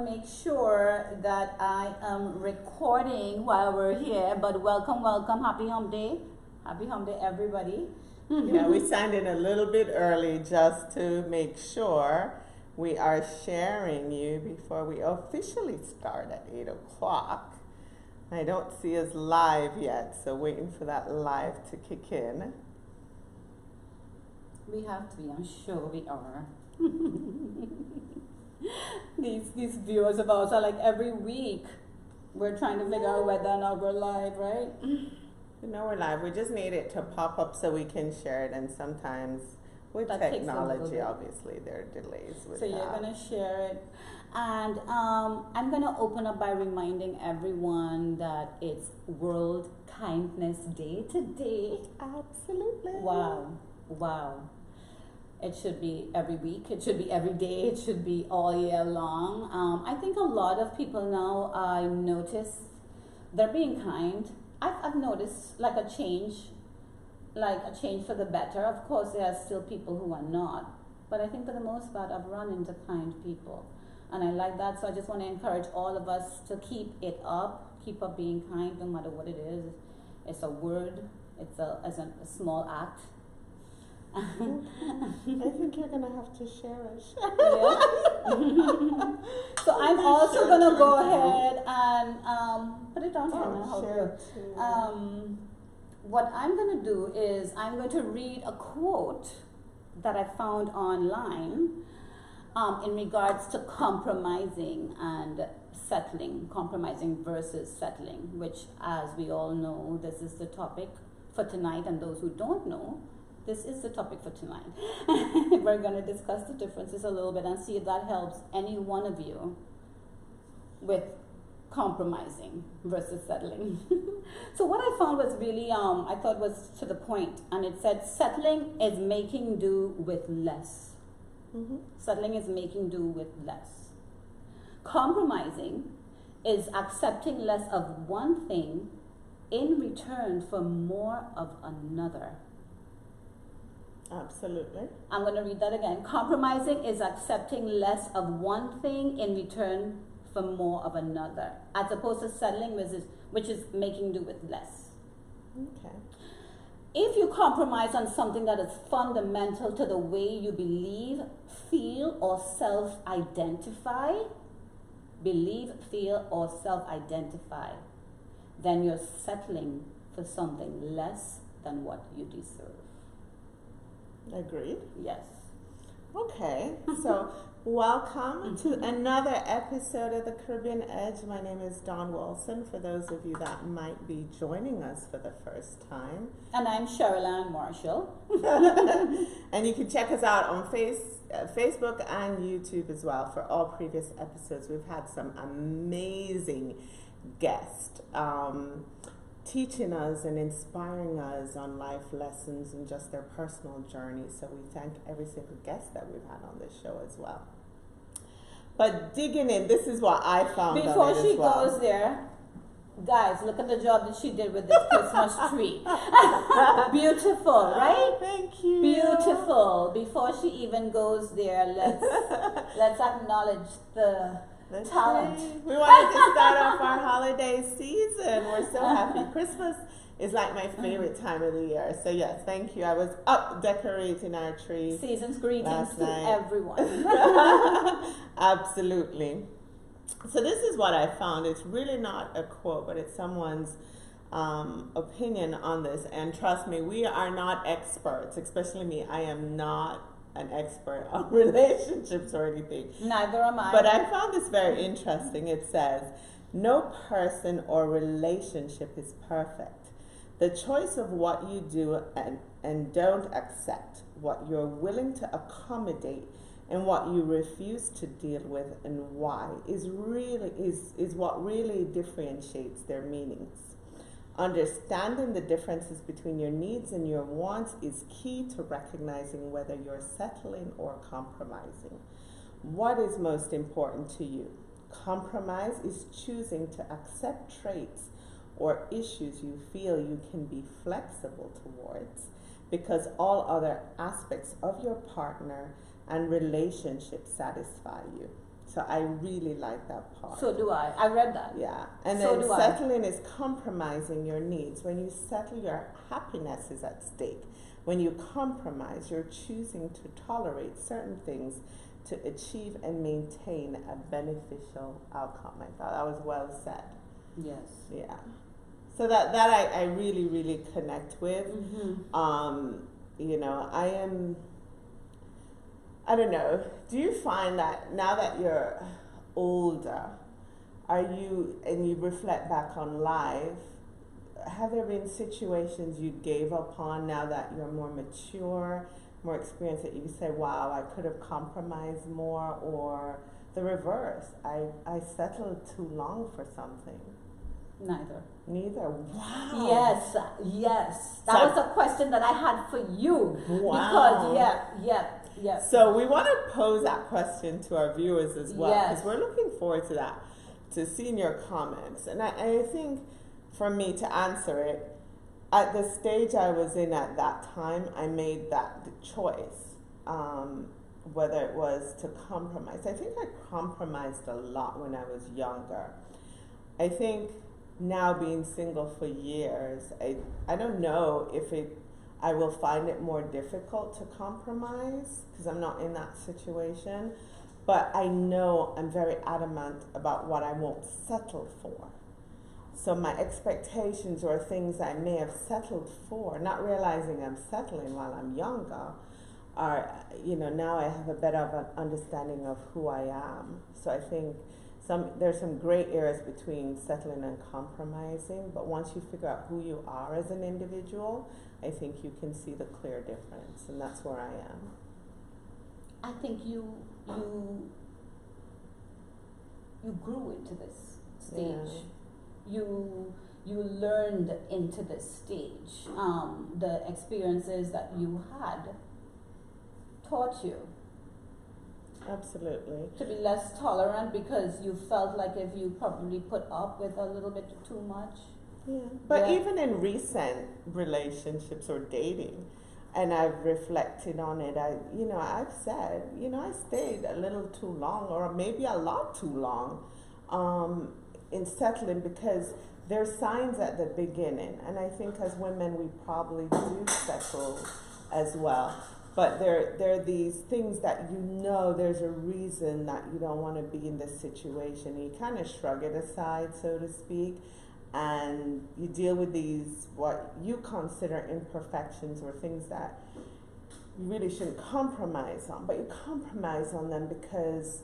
Make sure that I am recording while we're here, but welcome. Happy Hump Day, everybody. Yeah, we signed in a little bit early just to make sure we are sharing you before we officially start at 8 o'clock. I don't see us live yet, so waiting for that live to kick in. We have to be, I'm sure we are. These viewers of ours are like every week we're trying to figure out whether or not we're live, right? You know we're live. We just need it to pop up so we can share it, and sometimes with That takes a technology, little bit. obviously, there are delays with So that. you're gonna share it, and I'm gonna open up by reminding everyone that it's World Kindness Day today. Absolutely. Wow. It should be every week. It should be every day. It should be all year long. I think a lot of people now, I notice, they're being kind. I've noticed like a change for the better. Of course, there are still people who are not, but I think for the most part, I've run into kind people, and I like that. So I just want to encourage all of us to keep it up, keep up being kind, no matter what it is. It's a word. It's a small act. I think you're gonna have to share it. Yeah. So I'm also gonna go ahead and put it down here now. How Share good. too. What I'm gonna do is I'm going to read a quote that I found online in regards to compromising and settling, compromising versus settling, which, as we all know, this is the topic for tonight, and those who don't know, this is the topic for tonight. We're going to discuss the differences a little bit and see if that helps any one of you with compromising versus settling. So what I found was really, I thought was to the point, and it said, settling is making do with less. Mm-hmm. Settling is making do with less. Compromising is accepting less of one thing in return for more of another. Absolutely. I'm going to read that again. Compromising is accepting less of one thing in return for more of another, as opposed to settling, which is making do with less. Okay. If you compromise on something that is fundamental to the way you believe, feel, or self-identify, then you're settling for something less than what you deserve. Agreed. Yes. Okay, so welcome to another episode of the Caribbean Edge. My name is Dawn Wilson, for those of you that might be joining us for the first time. And I'm Cheryl Ann Marshall. And you can check us out on Facebook and YouTube as well for all previous episodes. We've had some amazing guests teaching us and inspiring us on life lessons and just their personal journey. So we thank every single guest that we've had on this show as well. But digging in, this is what I found Before she as well. goes there, guys, look at the job that she did with this Christmas tree. Beautiful, right? Thank you. Beautiful. Before she even goes there, let's acknowledge the talent. Tree. We wanted to start off our holiday season. We're so happy. Christmas is like my favorite time of the year. So yes, thank you. I was up decorating our tree. Season's greetings last to night. everyone. Absolutely. So this is what I found. It's really not a quote, but it's someone's opinion on this. And trust me, we are not experts, especially me. I am not an expert on relationships or anything. Neither am I. But I found this very interesting. It says, no person or relationship is perfect. The choice of what you do and don't accept, what you're willing to accommodate, and what you refuse to deal with and why is what really differentiates their meanings. Understanding the differences between your needs and your wants is key to recognizing whether you're settling or compromising. What is most important to you? Compromise is choosing to accept traits or issues you feel you can be flexible towards because all other aspects of your partner and relationship satisfy you. So I really like that part. So do I. I read that. Yeah. And So then do I. settling is compromising your needs. When you settle, your happiness is at stake. When you compromise, you're choosing to tolerate certain things to achieve and maintain a beneficial outcome. I thought that was well said. Yes. Yeah. So that I really, really connect with. You know, I don't know, do you find that now that you're older, and you reflect back on life, have there been situations you gave up on now that you're more mature, more experienced, that you say, wow, I could have compromised more, or the reverse, I settled too long for something? Neither. Neither. Wow. Yes. That was a question that I had for you. Wow. Because, yeah. So we want to pose that question to our viewers as well, because Yes. we're looking forward to that, to seeing your comments. And I think for me to answer it, at the stage I was in at that time, I made that choice, whether it was to compromise. I think I compromised a lot when I was younger. I think now being single for years, I don't know if I will find it more difficult to compromise because I'm not in that situation, but I know I'm very adamant about what I won't settle for. So my expectations or things I may have settled for, not realizing I'm settling while I'm younger, are, you know, now I have a better of an understanding of who I am. So I think there's some gray areas between settling and compromising, but once you figure out who you are as an individual, I think you can see the clear difference, and that's where I am. I think you grew into this stage. Yeah. You learned into this stage. The experiences that you had taught you Absolutely. to be less tolerant because you felt like if you probably put up with a little bit too much. Yeah. But Yeah. even in recent relationships or dating, and I've reflected on it, I've said, I stayed a little too long, or maybe a lot too long, in settling, because there's signs at the beginning, and I think as women we probably do settle as well. But there are these things that there's a reason that you don't want to be in this situation. And you kind of shrug it aside, so to speak, and you deal with these, what you consider imperfections or things that you really shouldn't compromise on. But you compromise on them because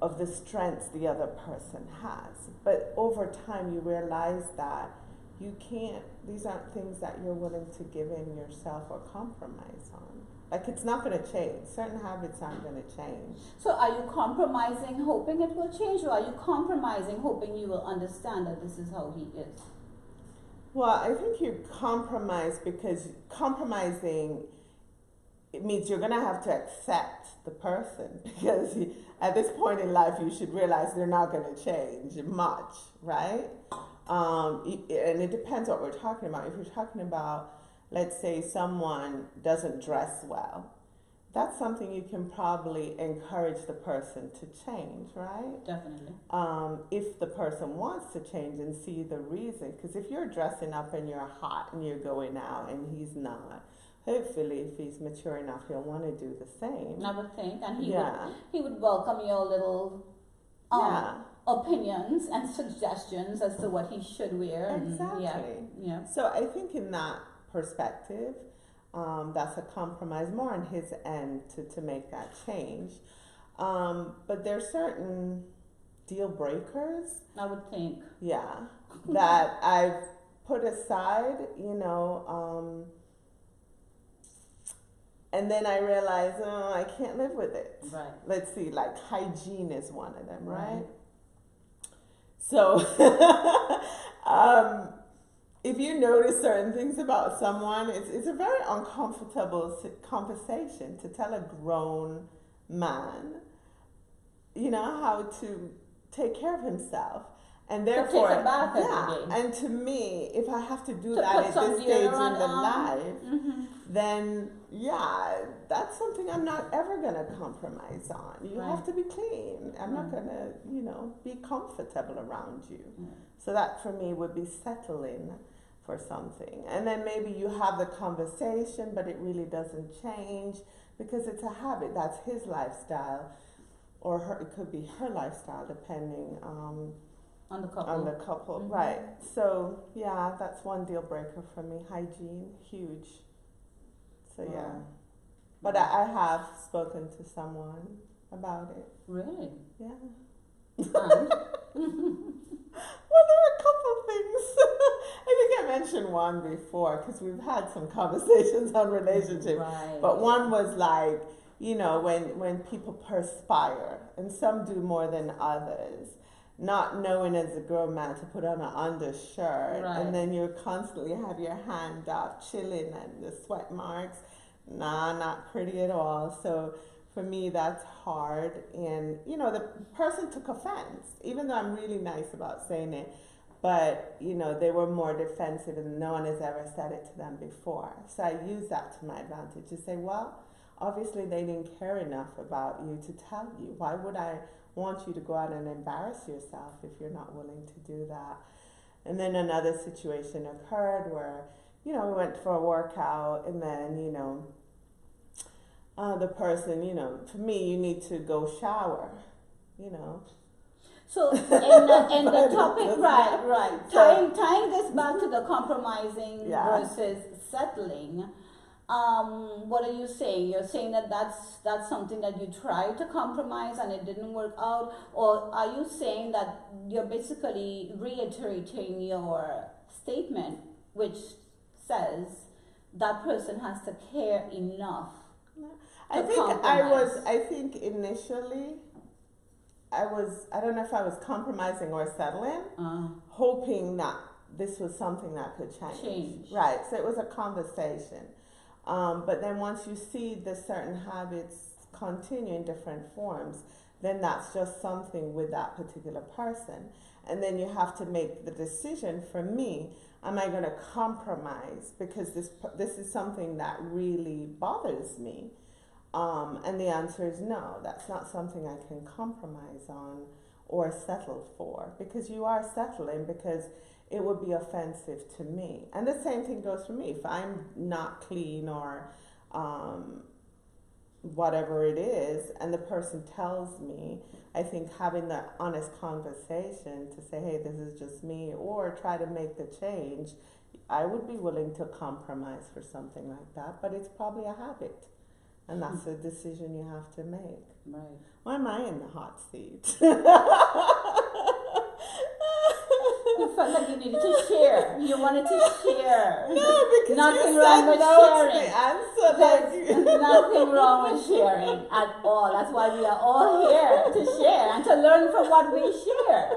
of the strengths the other person has. But over time you realize that you can't, these aren't things that you're willing to give in yourself or compromise on. Like, it's not going to change. Certain habits aren't going to change. So are you compromising hoping it will change, or are you compromising hoping you will understand that this is how he is? Well, I think you compromise because compromising, it means you're going to have to accept the person, because at this point in life you should realize they're not going to change much, right? And it depends what we're talking about. If you're talking about, let's say someone doesn't dress well, that's something you can probably encourage the person to change, right? Definitely. If the person wants to change and see the reason, because if you're dressing up and you're hot and you're going out and he's not, hopefully if he's mature enough he'll want to do the same. I would think, and Yeah. he would welcome your little Yeah. opinions and suggestions as to what he should wear. And Exactly. yeah. So I think in that perspective, that's a compromise more on his end to make that change. But there's certain deal breakers, I would think. yeah, that I've put aside, and then I realized, I can't live with it. Right. Let's see, like hygiene is one of them, right? So, if you notice certain things about someone, it's a very uncomfortable conversation to tell a grown man, how to take care of himself. And To therefore, take a bath yeah, every day. and to me, if I have to do To that put at some this stage in deodorant the on. life, Mm-hmm. then yeah, that's something I'm not ever gonna compromise on. You have Right. to be clean. I'm not Right. gonna, be comfortable around you. Right. So that for me would be settling for something. And then maybe you have the conversation, but it really doesn't change because it's a habit. That's his lifestyle, or her. It could be her lifestyle, depending On the couple. on the couple. Mhm. Right. So yeah, that's one deal breaker for me. Hygiene, huge. So yeah. Wow. But I have spoken to someone about it. Really? Yeah. And? Well, there are a couple things. I think I mentioned one before because we've had some conversations on relationships. Right. But one was like, when people perspire, and some do more than others, not knowing as a grown man to put on an undershirt, Right. and then you constantly have your hand up, chilling, and the sweat marks. Nah, not pretty at all. So for me, that's hard. And, the person took offense, even though I'm really nice about saying it. But, they were more defensive and no one has ever said it to them before. So I use that to my advantage to say, well, obviously they didn't care enough about you to tell you. Why would I want you to go out and embarrass yourself if you're not willing to do that? And then another situation occurred where, we went for a workout and then, the person, for me, you need to go shower, So in the topic, But- right. So- Tying this back to the compromising Yeah. versus settling. What are you saying? You're saying that that's something that you tried to compromise and it didn't work out, or are you saying that you're basically reiterating your statement, which says that person has to care enough? I To think compromise. I think initially I don't know if I was compromising or settling, hoping that this was something that could change. Right. So it was a conversation. But then once you see the certain habits continue in different forms, then that's just something with that particular person. And then you have to make the decision for me, am I going to compromise because this is something that really bothers me? And the answer is no, that's not something I can compromise on or settle for, because you are settling because it would be offensive to me. And the same thing goes for me. If I'm not clean or whatever it is, and the person tells me, I think having that honest conversation to say, hey, this is just me, or try to make the change, I would be willing to compromise for something like that, but it's probably a habit. And that's a decision you have to make. Right. Why am I in the hot seat? You felt like you needed to share. You wanted to share. No, because Nothing you wrong said with no to sharing. the answer. There's nothing wrong with sharing at all. That's why we are all here to share and to learn from what we share.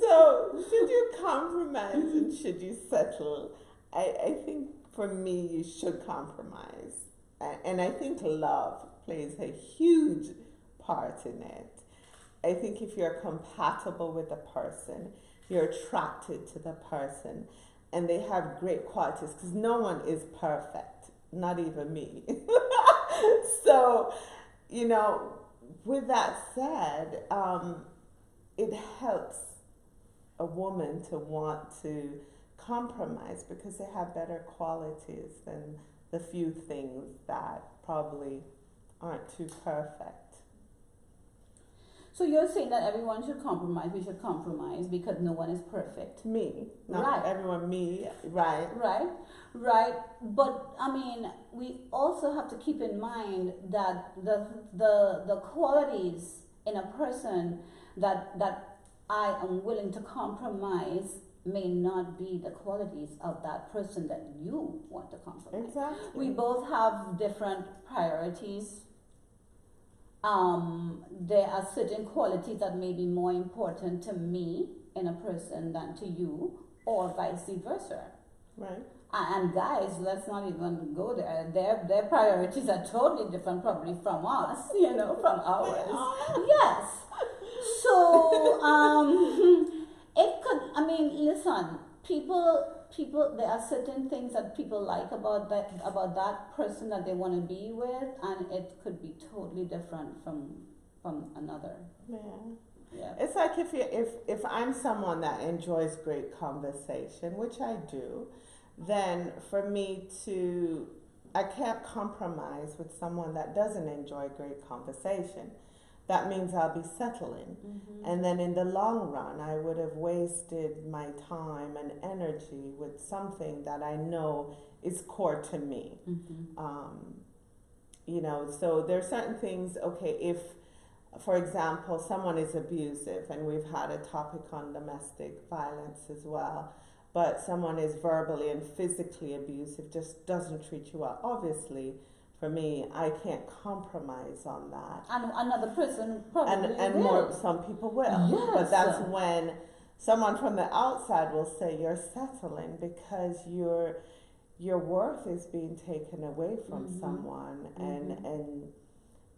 So, should you compromise and should you settle? I think for me, you should compromise. And I think love plays a huge part in it. I think if you're compatible with the person, you're attracted to the person, and they have great qualities, because no one is perfect, not even me. So, with that said, it helps a woman to want to compromise because they have better qualities than the few things that probably aren't too perfect. So you're saying that everyone should compromise. We should compromise because no one is perfect. Me, not Right. everyone, me, right. Right. But I mean, we also have to keep in mind that the qualities in a person that I am willing to compromise may not be the qualities of that person that you want to compromise. Exactly. We both have different priorities. There are certain qualities that may be more important to me in a person than to you, or vice versa. Right. And guys, let's not even go there. Their priorities are totally different, probably from us, from ours. Yes. So on. People, there are certain things that people like about that person that they want to be with, and it could be totally different from another. Yeah. Yeah. It's like if I'm someone that enjoys great conversation, which I do, then for me to I can't compromise with someone that doesn't enjoy great conversation. That means I'll be settling. Mm-hmm. And then in the long run, I would have wasted my time and energy with something that I know is core to me. Mm-hmm. You know, so there are certain things, okay, if, for example, someone is abusive, and we've had a topic on domestic violence as well, but someone is verbally and physically abusive, just doesn't treat you well. Obviously, for me, I can't compromise on that. And another person probably And will. more, some people will. Yes. But that's when someone from the outside will say you're settling because your worth is being taken away from Mm-hmm. someone, Mm-hmm. and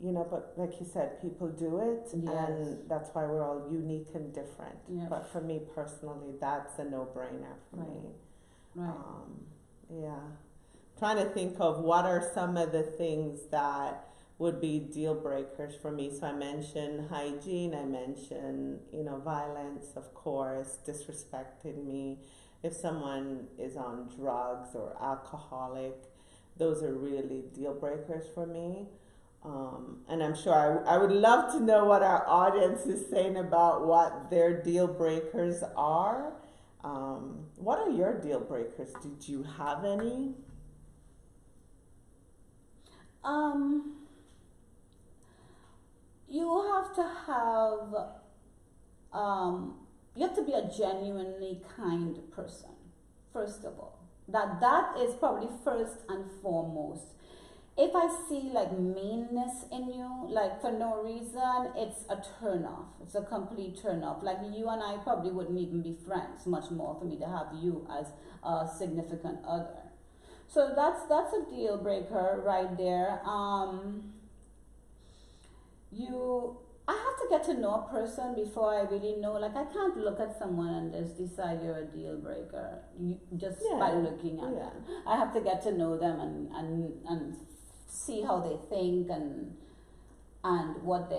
you know, but like you said, people do it, Yes. and that's why we're all unique and different. Yeah. But for me personally, that's a no-brainer for Right. me. Right. Yeah. Trying to think of what are some of the things that would be deal breakers for me. So I mentioned hygiene, I mentioned, you know, violence, of course, disrespecting me. If someone is on drugs or alcoholic, those are really deal breakers for me. And I'm sure I would love to know what our audience is saying about what their deal breakers are. What are your deal breakers? Did you have any? You have to have, you have to be a genuinely kind person, first of all. That is probably first and foremost. If I see like meanness in you, like for no reason, it's a turn off. It's a complete turn off. Like you and I probably wouldn't even be friends, much more for me to have you as a significant other. So that's a deal breaker right there. I have to get to know a person before I really know. Like I can't look at someone and just decide you're a deal breaker just by looking at them. I have to get to know them and see how they think and what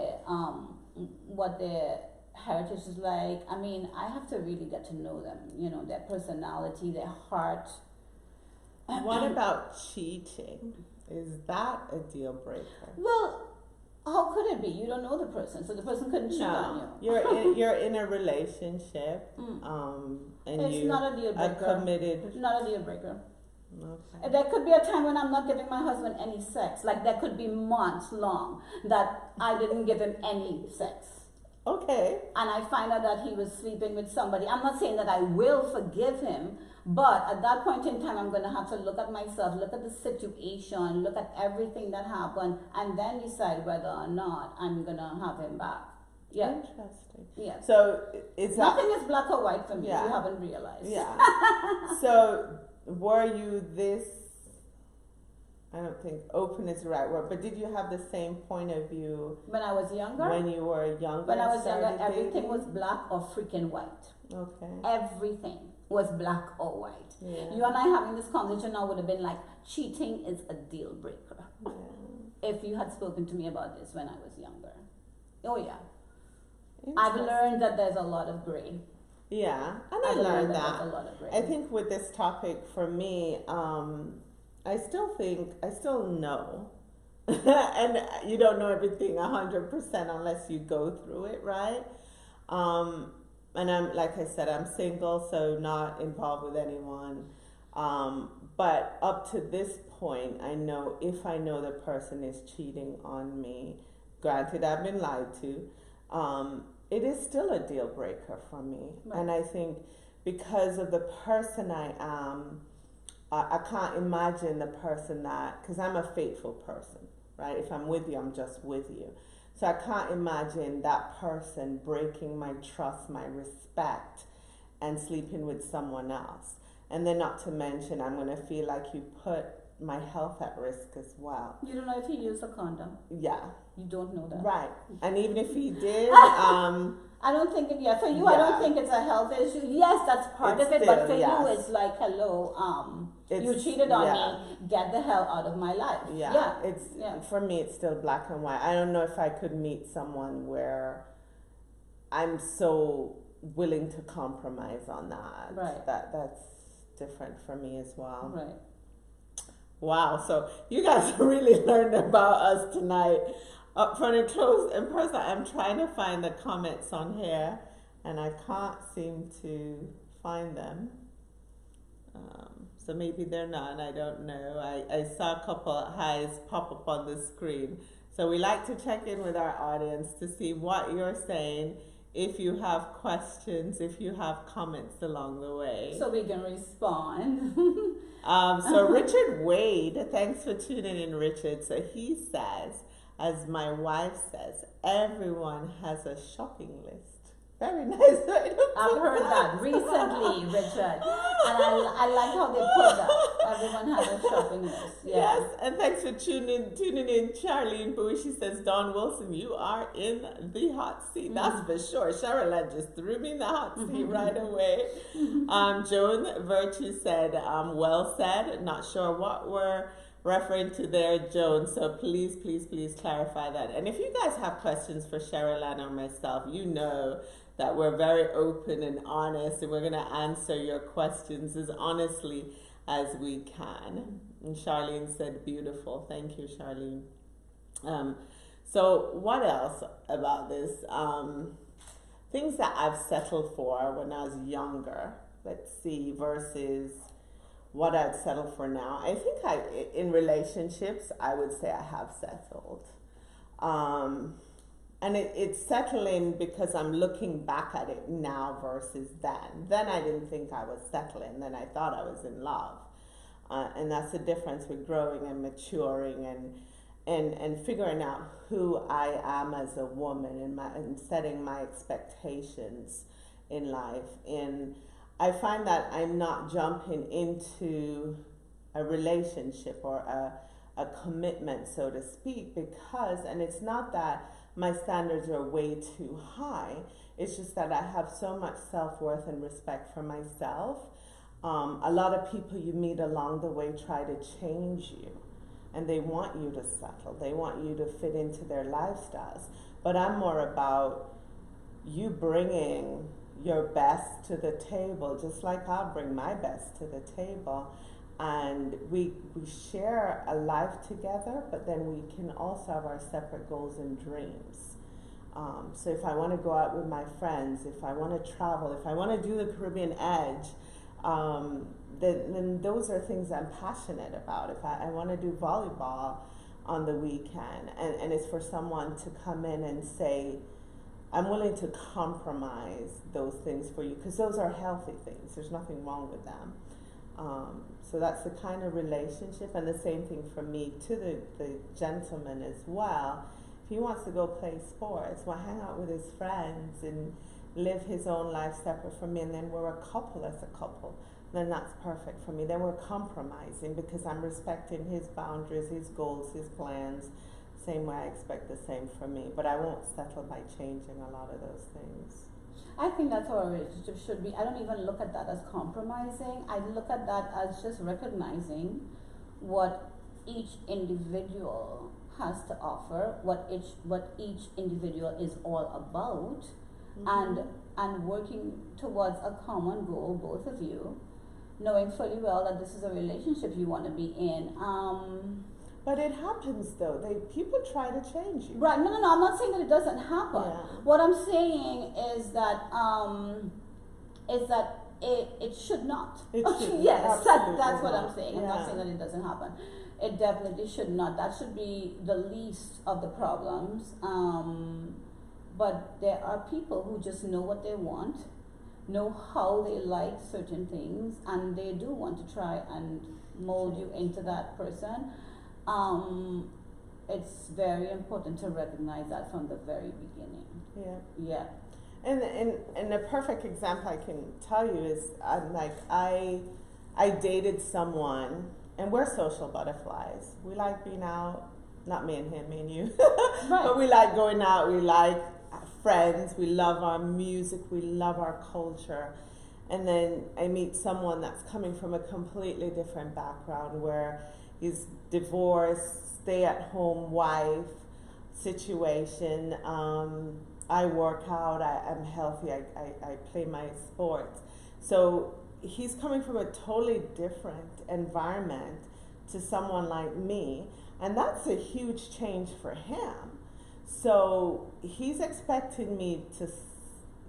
their heritage is like. I mean, I have to really get to know them. You know, their personality, their heart. What about cheating? Is that a deal breaker? Well, how could it be? You don't know the person, so the person couldn't cheat on you. You're in a relationship, and It's you not a deal are breaker. committed. Not a deal breaker. Okay. There could be a time when I'm not giving my husband any sex. Like there could be months long that I didn't give him any sex. Okay. And I find out that he was sleeping with somebody. I'm not saying that I will forgive him, but at that point in time, I'm going to have to look at myself, look at the situation, look at everything that happened, and then decide whether or not I'm going to have him back. Yeah. Interesting. Yeah. So is that Nothing is black or white for me. Yeah. You haven't realized. Yeah. So were you this? I don't think open is the right word, but did you have the same point of view When I was younger, when you were younger? when I was younger, started everything dating? was black or freaking white. Okay. Everything was black or white. Yeah. You and I having this conversation now would have been like, cheating is a deal breaker. Yeah. If you had spoken to me about this when I was younger. Oh yeah. I've Interesting. learned that there's a lot of gray. Yeah, and I I've learned there's that. a lot of gray. I think with this topic for me, I still know, and you don't know everything 100% unless you go through it, right? And I'm, like I said, I'm single, so not involved with anyone. But up to this point, I know if I know the person is cheating on me, granted I've been lied to, it is still a deal breaker for me. Right. And I think because of the person I am, I can't imagine the person that, because I'm a faithful person, right? If I'm with you, I'm just with you. So I can't imagine that person breaking my trust, my respect, and sleeping with someone else. And then not to mention, I'm going to feel like you put my health at risk as well. You don't know if he used a condom. Yeah, You don't know that. right. And even if he did, I don't think it, yeah, for you, I don't think it's a health issue. Yes, that's part It's of it, but still, for yes. you, it's like, hello, you It's- cheated on yeah. me, get the hell out of my life. Yeah, it's yeah. for me. It's still black and white. I don't know if I could meet someone where I'm so willing to compromise on that. Right. That's different for me as well. Right. Wow. So you guys really learned about us tonight. From a close in person, I'm trying to find the comments on here, and I can't seem to find them. So maybe they're not, I don't know. I saw a couple of highs pop up on the screen. So we like to check in with our audience to see what you're saying, if you have questions, if you have comments along the way. So we can respond. So Richard Wade, thanks for tuning in, Richard. So he says, as my wife says, everyone has a shopping list. Very nice. I've heard that recently, Richard, and I like how they put that. Everyone has a shopping list. Yeah. Yes, and thanks for tuning in, Charlene Bowie. She says, Dawn Wilson, you are in the hot seat. That's for sure. Sherilyn just threw me in the hot seat right away. Joan Virtue said, well said. Not sure what we're referring to there, Joan. So please clarify that. And if you guys have questions for Sherilyn or myself, you know that we're very open and honest, and we're going to answer your questions as honestly as we can. And Charlene said, beautiful. Thank you, Charlene. So what else about this? Things that I've settled for when I was younger, let's see, versus what I'd settle for now. I think in relationships, I would say I have settled. And it's settling because I'm looking back at it now versus then. Then I didn't think I was settling. Then I thought I was in love. And that's the difference with growing and maturing and figuring out who I am as a woman and setting my expectations in life. And I find that I'm not jumping into a relationship or a commitment, so to speak, because, and it's not that my standards are way too high. It's just that I have so much self-worth and respect for myself. A lot of people you meet along the way try to change you, and they want you to settle. They want you to fit into their lifestyles. But I'm more about you bringing your best to the table, just like I'll bring my best to the table. And we share a life together, but then we can also have our separate goals and dreams. So if I want to go out with my friends, if I want to travel, if I want to do the Caribbean Edge, then those are things I'm passionate about. If I want to do volleyball on the weekend, and it's for someone to come in and say, I'm willing to compromise those things for you, because those are healthy things. There's nothing wrong with them. So that's the kind of relationship, and the same thing for me to the gentleman as well. If he wants to go play sports, well, hang out with his friends and live his own life separate from me, and then we're a couple as a couple, then that's perfect for me. Then we're compromising because I'm respecting his boundaries, his goals, his plans, same way I expect the same from me. But I won't settle by changing a lot of those things. I think that's how a relationship should be. I don't even look at that as compromising. I look at that as just recognizing what each individual has to offer, what each individual is all about, and working towards a common goal, both of you, knowing fully well that this is a relationship you want to be in. But it happens though. People try to change you. Right. No. I'm not saying that it doesn't happen. Yeah. What I'm saying is that it should not. It should. Yes, that's Absolutely what I'm not. saying. I'm not saying that it doesn't happen. It definitely should not. That should be the least of the problems. But there are people who just know what they want, know how they like certain things, and they do want to try and mold you into that person. It's very important to recognize that from the very beginning. Yeah. And a perfect example I can tell you is I dated someone, and we're social butterflies. We like being out, not me and him, me and you, Right. but we like going out. We like friends, we love our music, we love our culture. And then I meet someone that's coming from a completely different background where he's divorced, stay at home wife situation. I work out, I'm healthy, I play my sports. So he's coming from a totally different environment to someone like me, and that's a huge change for him. So he's expecting me to,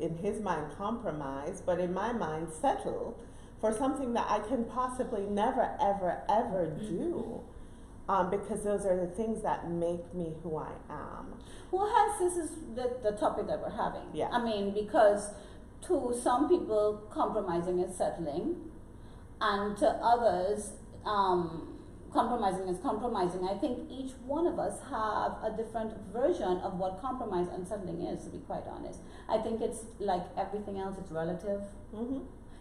in his mind, compromise, but in my mind, settle for something that I can possibly never, ever, ever do. Because those are the things that make me who I am. Well, hence this is the topic that we're having. Yeah. I mean, because to some people, compromising is settling, and to others, compromising is compromising. I think each one of us have a different version of what compromise and settling is, to be quite honest. I think it's like everything else, it's relative. Mm-hmm.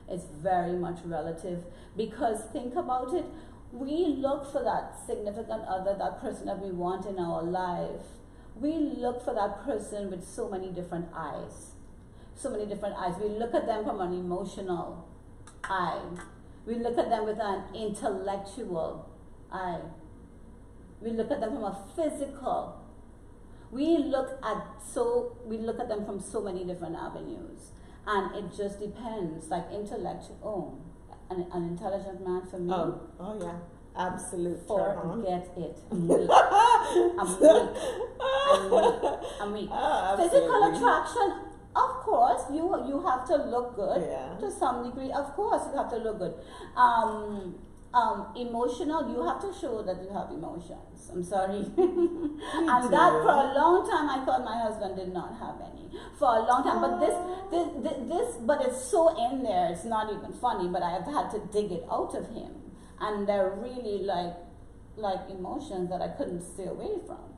It's very much relative, because think about it, we look for that significant other, that person that we want in our life. We look for that person with so many different eyes. So many different eyes. We look at them from an emotional eye. We look at them with an intellectual eye. We look at them from a physical. We look at them from so many different avenues. And it just depends, like intellectual, an intelligent man for me. Oh yeah, absolute. Forget it. I'm weak. I'm weak. Oh, Physical absolutely. attraction, of course, you have to look good. Yeah. To some degree, of course, you have to look good. Emotional, you have to show that you have emotions. I'm sorry. And that for a long time, I thought my husband did not have any. For a long time, but but it's so in there, it's not even funny, but I have had to dig it out of him. And they're really like emotions that I couldn't stay away from.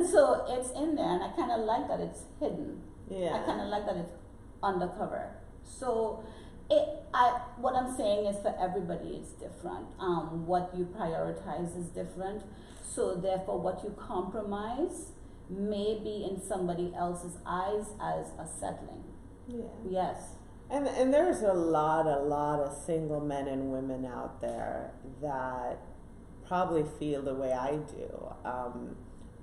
So it's in there, and I kind of like that it's hidden. Yeah. I kind of like that it's undercover. So what I'm saying is, for everybody it's different. What you prioritize is different. So therefore, what you compromise may be in somebody else's eyes as a settling. Yeah. Yes. And there's a lot of single men and women out there that probably feel the way I do.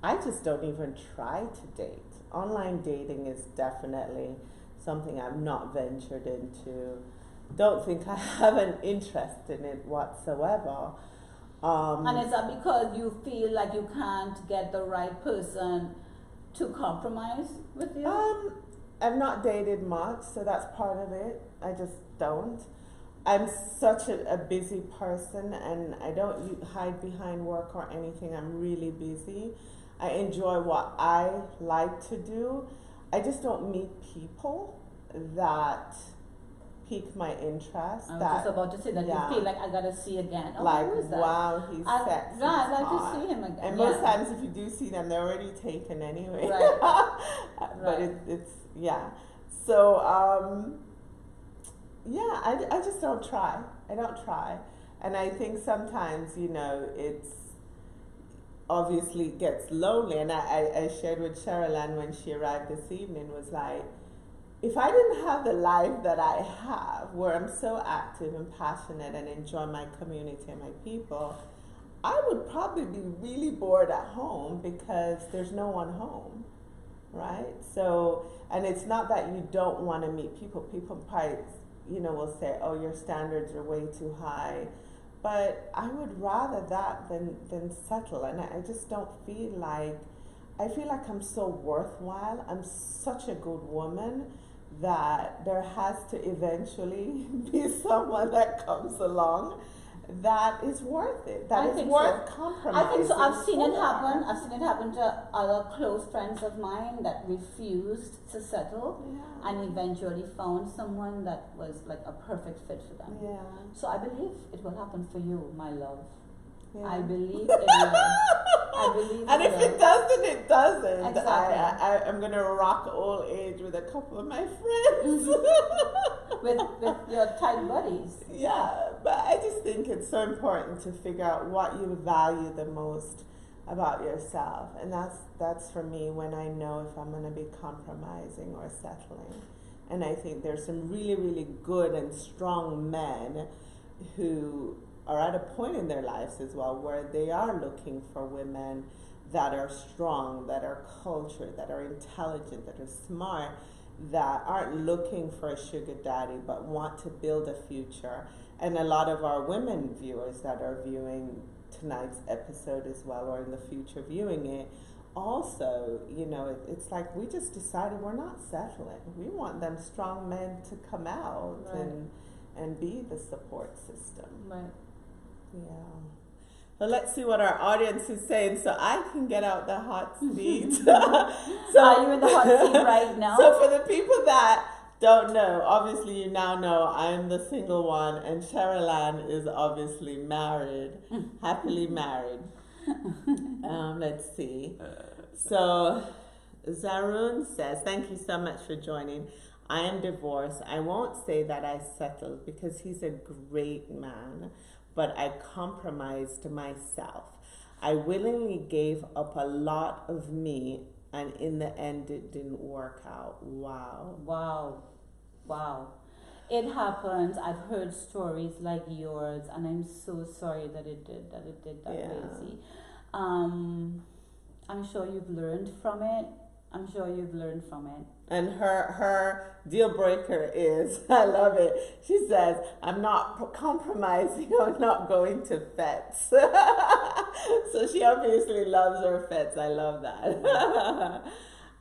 I just don't even try to date. Online dating is definitely something I've not ventured into. Don't think I have an interest in it whatsoever. And is that because you feel like you can't get the right person to compromise with you? I've not dated much, so that's part of it. I just don't. I'm such a busy person, and I don't hide behind work or anything. I'm really busy. I enjoy what I like to do. I just don't meet people that pique my interest. I was just about to say that. Yeah. You feel like I gotta see again. Oh, Like, who is that? wow, he's sexy. Yeah, I'd like hot. to see him again. And yeah. most times, if you do see them, they're already taken anyway. Right. But Right. it's yeah. So yeah, I just don't try. I don't try, and I think sometimes it's obviously gets lonely. And I shared with Cheryl Ann when she arrived this evening, was like, if I didn't have the life that I have, where I'm so active and passionate and enjoy my community and my people, I would probably be really bored at home because there's no one home, right? So, and it's not that you don't want to meet people. People probably, will say, oh, your standards are way too high. But I would rather that than settle. And I just don't feel like, I feel like I'm so worthwhile. I'm such a good woman that there has to eventually be someone that comes along that is worth it. That is worth compromising. I think so. I've seen it for. happen. I've seen it happen to other close friends of mine that refused to settle Yeah. and eventually found someone that was like a perfect fit for them. Yeah. So I believe it will happen for you, my love. Yeah. I believe it will. I believe And if it doesn't, it doesn't. Exactly. I'm gonna rock old age with a couple of my friends. with your tight buddies. Yeah, but I just think it's so important to figure out what you value the most. about yourself. And that's for me when I know if I'm going to be compromising or settling. And I think there's some really, really good and strong men who are at a point in their lives as well where they are looking for women that are strong, that are cultured, that are intelligent, that are smart, that aren't looking for a sugar daddy but want to build a future. And a lot of our women viewers that are viewing tonight's episode as well, or in the future viewing it, also, you know, it's like we just decided we're not settling. We want them strong men to come out and be the support system. Right. Yeah. Well, let's see what our audience is saying so I can get out the hot seat. So, are you in the hot seat right now? So for the people that don't know, obviously you now know I'm the single one, and Cheryl Ann is obviously married, happily married. Let's see. So Zarun says, thank you so much for joining. I am divorced. I won't say that I settled because he's a great man, but I compromised myself. I willingly gave up a lot of me, and in the end it didn't work out. Wow. Wow. It happens. I've heard stories like yours, and I'm so sorry that it did that way. I'm sure you've learned from it. And her deal breaker is, I love it. She says, I'm not compromising. I'm not going to fetes. So she obviously loves her fetes. I love that.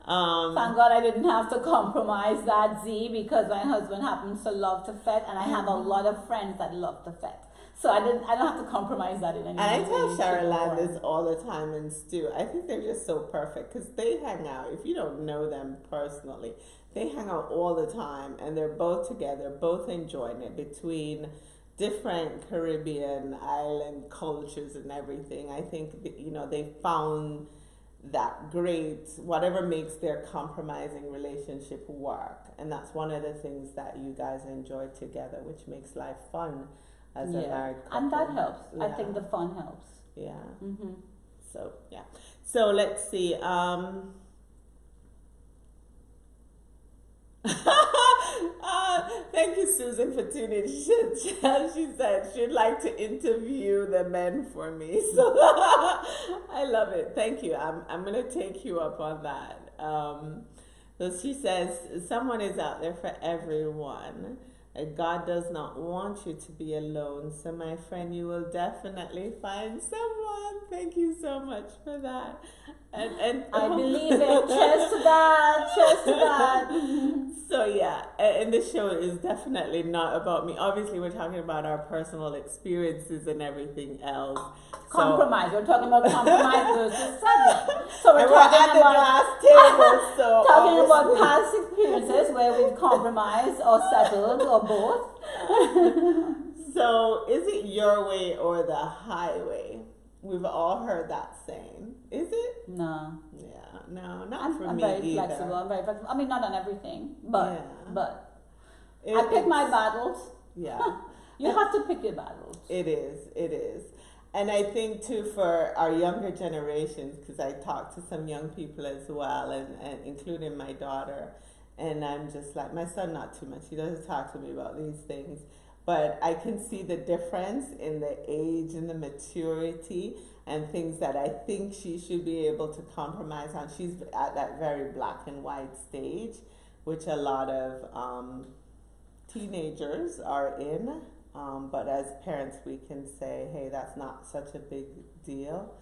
Thank God I didn't have to compromise that, Z, because my husband happens to love to fet, and I have a lot of friends that love to fet. So I don't have to compromise that in any way. And I tell Cheryl Ann this all the time, and Stu, I think they're just so perfect because they hang out. If you don't know them personally, they hang out all the time, and they're both together, both enjoying it between different Caribbean island cultures and everything. I think, you know, they found that great, whatever makes their compromising relationship work. And that's one of the things that you guys enjoy together, which makes life fun as a married couple. And that helps. Yeah. I think the fun helps. Yeah. Mm-hmm. So, yeah. So let's see. Thank you, Susan, for tuning in. She said she'd like to interview the men for me. So I love it. Thank you. I'm going to take you up on that. So she says, someone is out there for everyone. God does not want you to be alone. So my friend, you will definitely find someone. Thank you so much for that. And I believe it. Cheers to that. Cheers to that. So yeah, and this show is definitely not about me. Obviously, we're talking about our personal experiences and everything else. Compromise. We're talking about compromise versus settling. So we're talking at the glass table. So talking about past experiences where we've compromised or settled or both. So is it your way or the highway? We've all heard that saying. Is it? No. Yeah, no, not for I'm me very either. flexible. I'm very flexible. I mean, not on everything, but It, I pick my battles. Yeah. You have to pick your battles. It is. And I think too for our younger generations, because I talk to some young people as well, and including my daughter, and I'm just like, my son not too much, he doesn't talk to me about these things, but I can see the difference in the age and the maturity and things that I think she should be able to compromise on. She's at that very black and white stage, which a lot of teenagers are in. But as parents, we can say, hey, that's not such a big deal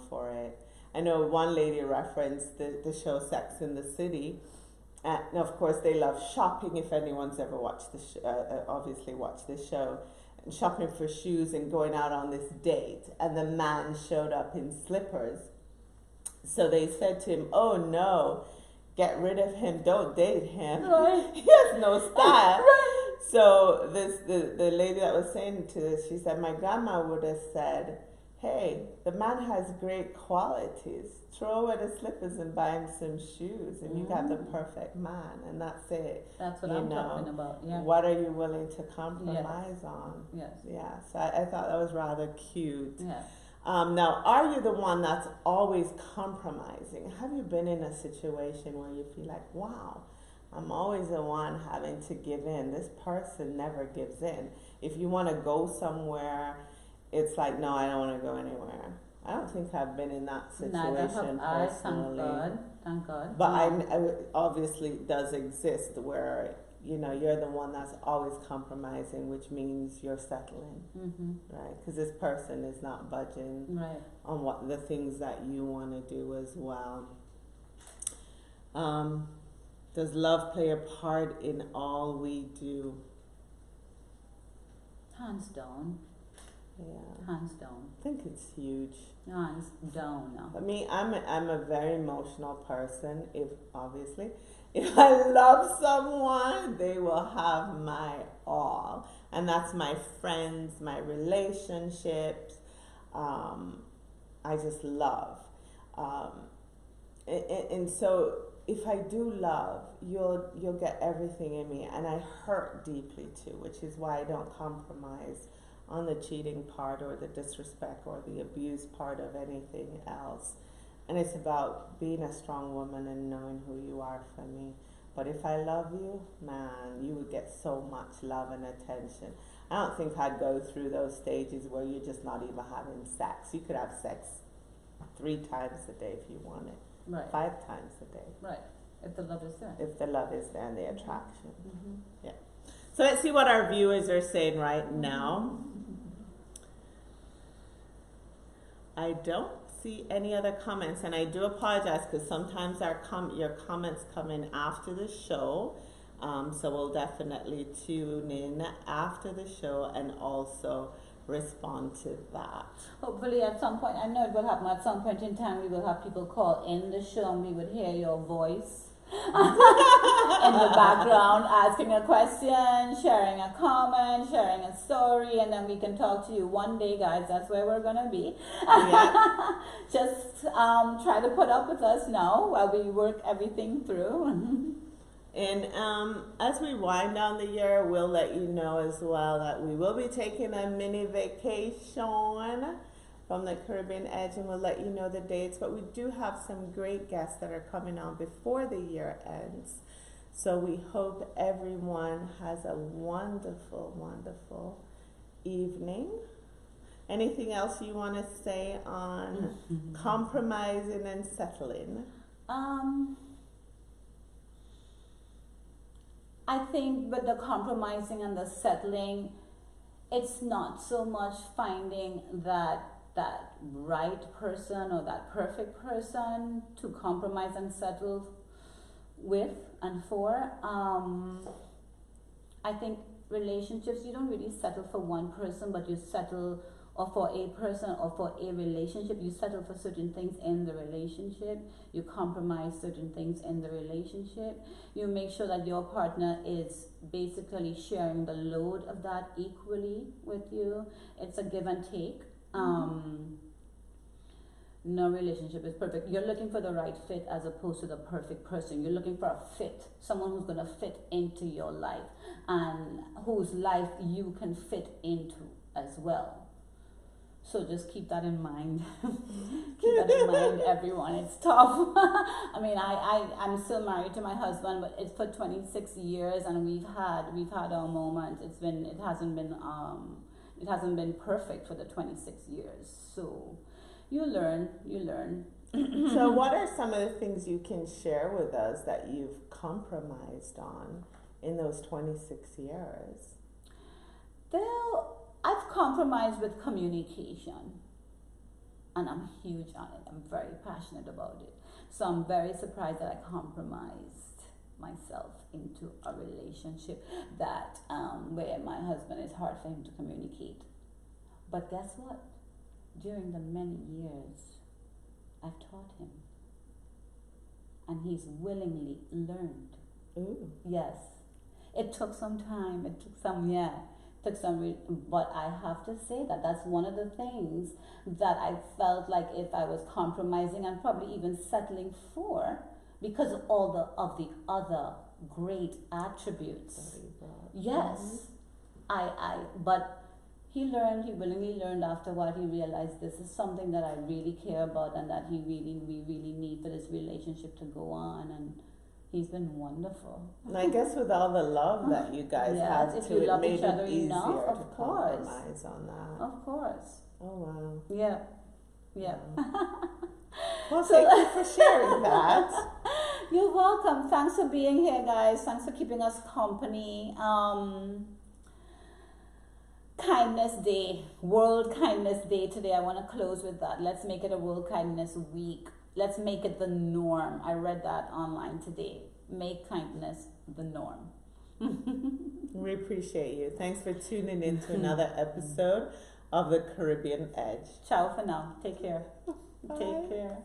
for it. I know one lady referenced the show Sex in the City. And of course, they love shopping. If anyone's ever watched obviously watched the show, and shopping for shoes and going out on this date. And the man showed up in slippers. So they said to him, oh no, get rid of him, don't date him. Right. He has no style. Right. So the lady that was saying to this, she said, my grandma would have said, hey, the man has great qualities. Throw away the slippers and buy him some shoes, and you got the perfect man, and that's it. That's what I'm talking about. Yeah. What are you willing to compromise on? Yes. Yeah. So I thought that was rather cute. Yes. Now, are you the one that's always compromising? Have you been in a situation where you feel like, wow, I'm always the one having to give in? This person never gives in. If you want to go somewhere, it's like, no, I don't want to go anywhere. I don't think I've been in that Neither situation have I, personally. thank God. But I obviously it does exist where, you know, you're the one that's always compromising, which means you're settling, right? Because this person is not budging Right. on what the things that you want to do as well. Does love play a part in all we do? Hands down. Yeah, Hands down. I think it's huge. Hands down. For me, I'm a very emotional person. If I love someone, they will have my all, and that's my friends, my relationships. I just love, and so if I do love, you'll get everything in me, and I hurt deeply too, which is why I don't compromise on the cheating part or the disrespect or the abuse part of anything else. And it's about being a strong woman and knowing who you are for me. But if I love you, man, you would get so much love and attention. I don't think I'd go through those stages where you're just not even having sex. You could have sex 3 times a day if you want it, Right. 5 times a day. Right. If the love is there. If the love is there and the attraction. Mm-hmm. Yeah. So let's see what our viewers are saying right now. I don't see any other comments, and I do apologize because sometimes your comments come in after the show. So we'll definitely tune in after the show and also respond to that. Hopefully at some point, I know it will happen at some point in time, we will have people call in the show and we would hear your voice in the background asking a question, sharing a comment, sharing a story, and then we can talk to you one day, guys. That's where we're gonna be. Yeah. Just try to put up with us now while we work everything through. And as we wind down the year, we'll let you know as well that we will be taking a mini vacation from the Caribbean Edge, and we'll let you know the dates. But we do have some great guests that are coming on before the year ends. So we hope everyone has a wonderful, wonderful evening. Anything else you want to say on compromising and settling? I think with the compromising and the settling, it's not so much finding that right person or that perfect person to compromise and settle with and for. I think relationships, you don't really settle for one person, but you settle or for a person or for a relationship. You settle for certain things in the relationship. You compromise certain things in the relationship. You make sure that your partner is basically sharing the load of that equally with you. It's a give and take. No relationship is perfect. You're looking for the right fit as opposed to the perfect person. You're looking for a fit, someone who's going to fit into your life and whose life you can fit into as well. So just keep that in mind. Keep that in mind, everyone. It's tough. I mean, I'm still married to my husband, but it's for 26 years, and we've had our moments. It hasn't been perfect for the 26 years. So you learn. So what are some of the things you can share with us that you've compromised on in those 26 years? I've compromised with communication, and I'm huge on it. I'm very passionate about it. So I'm very surprised that I compromised myself into a relationship that where my husband, is hard for him to communicate. But guess what? During the many years, I've taught him, and he's willingly learned. Ooh. Yes, it took some time. But I have to say that that's one of the things that I felt like if I was compromising and probably even settling for, because of all of the other great attributes. Yes, but he willingly learned after what he realized this is something that I really care about and that we really need for this relationship to go on, and he's been wonderful. And I guess with all the love that you guys Yes, have if too, you it love made each other it easier enough, to of course. compromise on that. Of course. Oh wow. Yeah. Yeah. Well, thank you for sharing that. You're welcome. Thanks for being here, guys. Thanks for keeping us company. Kindness Day, World Kindness Day today. I want to close with that. Let's make it a World Kindness Week. Let's make it the norm. I read that online today. Make kindness the norm. We appreciate you. Thanks for tuning in to another episode of the Caribbean Edge. Ciao for now. Take care. Bye. Take care.